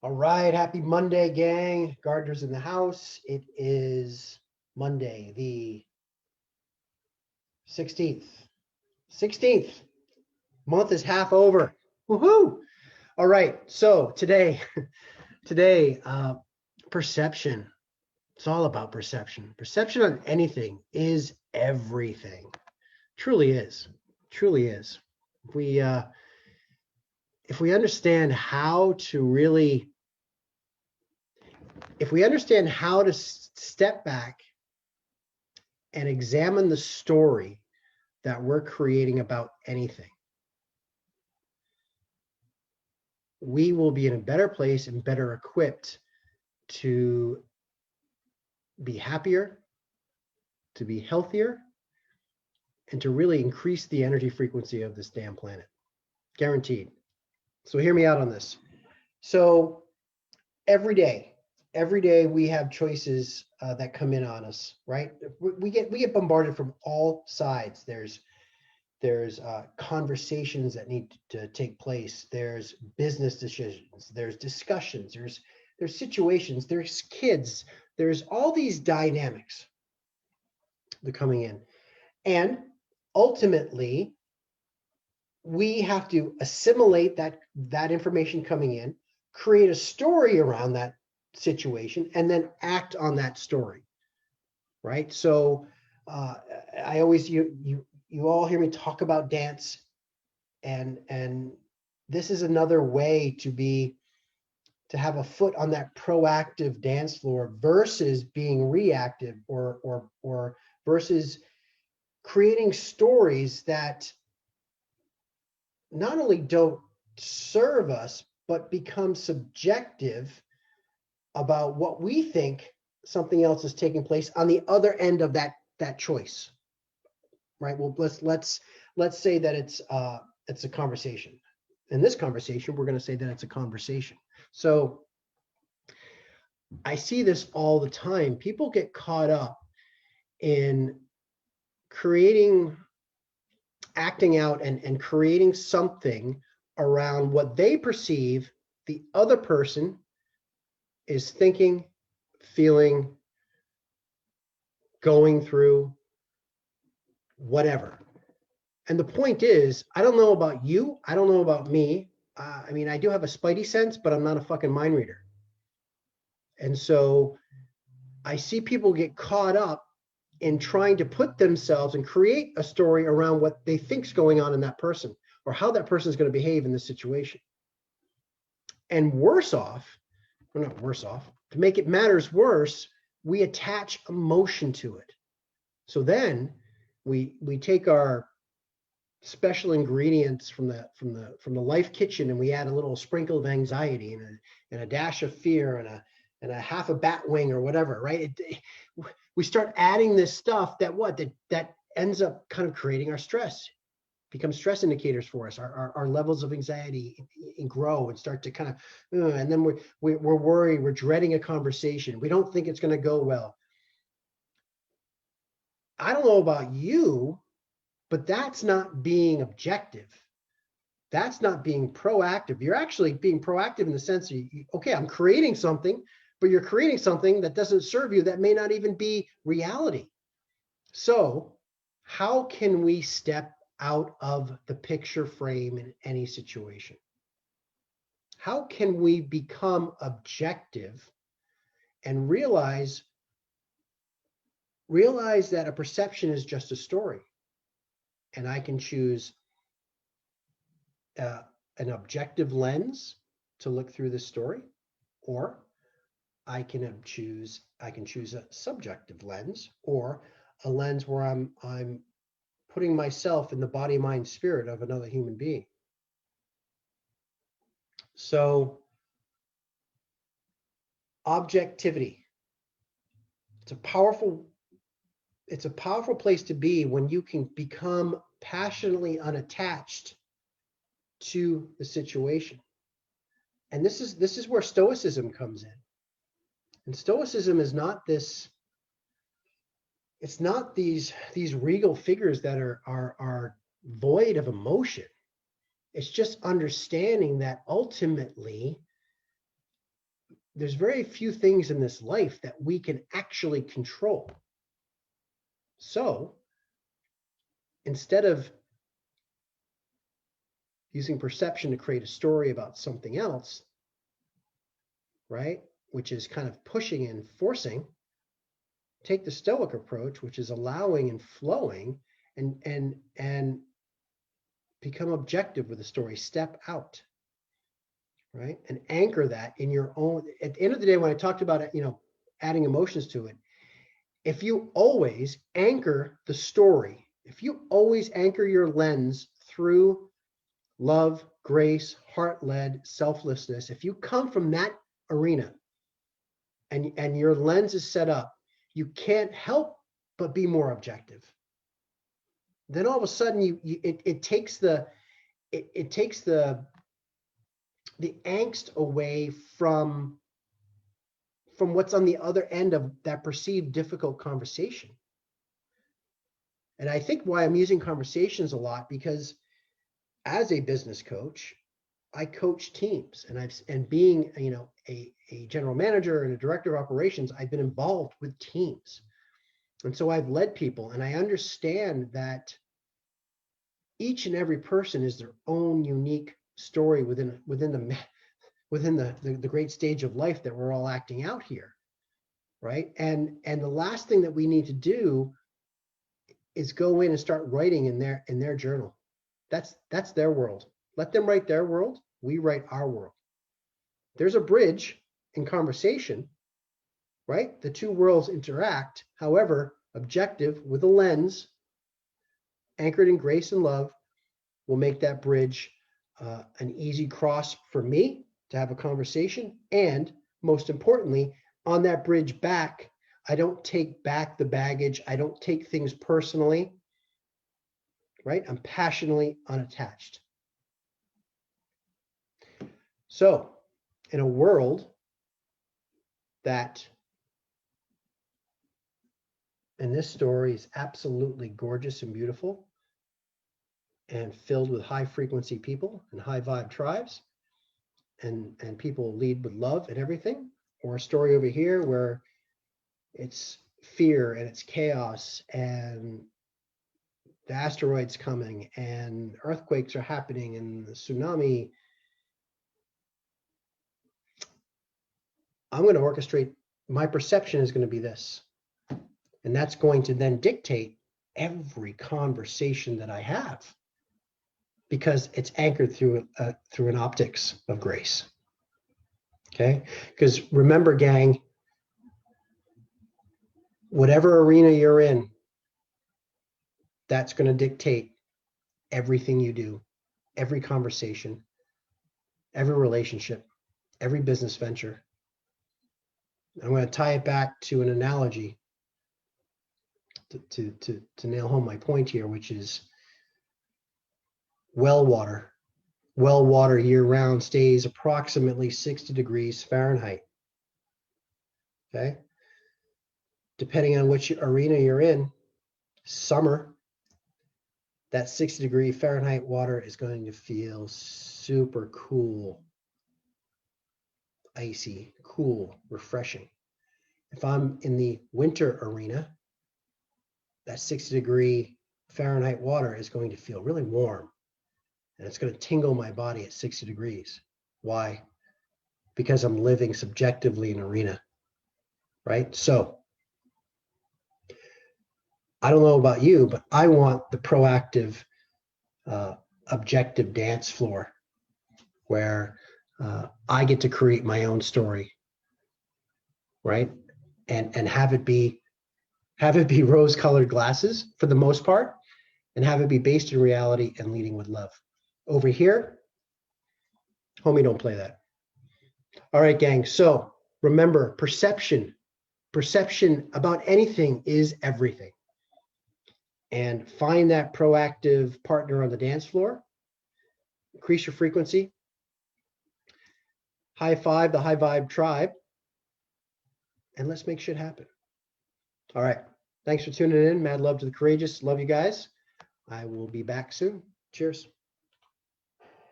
All right, happy Monday, gang. Gardeners in the house. It is Monday, the 16th. 16th. Month is half over. Woohoo! All right, so today, perception. It's all about perception. Perception on anything is everything. Truly is. Truly is. If we uh, if we understand how to really, if we understand how to step back and examine the story that we're creating about anything, we will be in a better place and better equipped to be happier, to be healthier, and to really increase the energy frequency of this damn planet. Guaranteed. So hear me out on this. So every day, every day we have choices that come in on us, right? We get bombarded from all sides. There's conversations that need to take place. There's business decisions. There's discussions. There's situations. There's kids. There's all these dynamics that are coming in, and ultimately, we have to assimilate that information coming in, create a story around that situation, and then act on that story, right? So, uh, I always you all hear me talk about dance, and this is another way to have a foot on that proactive dance floor versus being reactive or versus creating stories that not only don't serve us but become subjective about what we think something else is taking place on the other end of that choice, right? Well, let's say that it's a conversation. In this conversation, we're going to say that it's a conversation. So I see this all the time. People get caught up in creating, acting out, and creating something around what they perceive the other person is thinking, feeling, going through, whatever. And the point is, I don't know about you. I don't know about me. I mean, I do have a spidey sense, but I'm not a fucking mind reader. And so I see people get caught up in trying to put themselves and create a story around what they think's going on in that person or how that person is going to behave in this situation. And worse off, or not worse off, to make it matters worse, we attach emotion to it. So then we take our special ingredients from the life kitchen and we add a little sprinkle of anxiety and a dash of fear and a half a bat wing or whatever, right? We start adding this stuff that ends up kind of creating our stress, become stress indicators for us. Our levels of anxiety and grow and start to kind of, and then we're worried, we're dreading a conversation. We don't think it's going to go well. I don't know about you, but that's not being objective. That's not being proactive. You're actually being proactive in the sense of, okay, I'm creating something, but you're creating something that doesn't serve you, that may not even be reality. So how can we step out of the picture frame in any situation? How can we become objective and realize that a perception is just a story, and I can choose an objective lens to look through this story, or I can choose a subjective lens, or a lens where I'm putting myself in the body, mind, spirit of another human being. So objectivity, it's a powerful place to be when you can become passionately unattached to the situation. And this is where stoicism comes in. And stoicism is not this, it's not these regal figures that are void of emotion. It's just understanding that ultimately there's very few things in this life that we can actually control. So instead of using perception to create a story about something else, right, which is kind of pushing and forcing, take the stoic approach, which is allowing and flowing, and become objective with the story. Step out, right, and anchor that in your own. At the end of the day, when I talked about it, adding emotions to it, if you always anchor the story, if you always anchor your lens through love, grace, heart-led, selflessness, if you come from that arena and your lens is set up, you can't help but be more objective. Then all of a sudden it takes the angst away from what's on the other end of that perceived difficult conversation. And I think why I'm using conversations a lot, because as a business coach, I coach teams, and being a general manager and a director of operations, I've been involved with teams. And so I've led people, and I understand that each and every person is their own unique story within the great stage of life that we're all acting out here, right? And the last thing that we need to do is go in and start writing in their journal. That's their world. Let them write their world. We write our world. There's a bridge in conversation, right? The two worlds interact. However, objective with a lens anchored in grace and love will make that bridge an easy cross for me to have a conversation. And most importantly, on that bridge back, I don't take back the baggage. I don't take things personally, right? I'm passionately unattached. So in a world that, and this story is absolutely gorgeous and beautiful and filled with high frequency people and high vibe tribes, and people lead with love and everything, or a story over here where it's fear and it's chaos and the asteroids coming and earthquakes are happening and the tsunami, I'm going to orchestrate, my perception is going to be this. And that's going to then dictate every conversation that I have, because it's anchored through an optics of grace. Okay? Because remember, gang, whatever arena you're in, that's going to dictate everything you do, every conversation, every relationship, every business venture. I'm going to tie it back to an analogy to nail home my point here, which is well water. Well water year round stays approximately 60 degrees Fahrenheit. Okay. Depending on which arena you're in, summer, that 60-degree Fahrenheit water is going to feel super cool, icy, cool, refreshing. If I'm in the winter arena, that 60-degree Fahrenheit water is going to feel really warm, and it's going to tingle my body at 60 degrees. Why? Because I'm living subjectively in an arena, right? So I don't know about you, but I want the proactive, objective dance floor where I get to create my own story, right? And have it be rose-colored glasses for the most part, and have it be based in reality and leading with love. Over here, homie, don't play that. All right, gang. So remember, perception about anything is everything. And find that proactive partner on the dance floor. Increase your frequency. High five the high vibe tribe. And let's make shit happen. All right. Thanks for tuning in. Mad love to the courageous. Love you guys. I will be back soon. Cheers.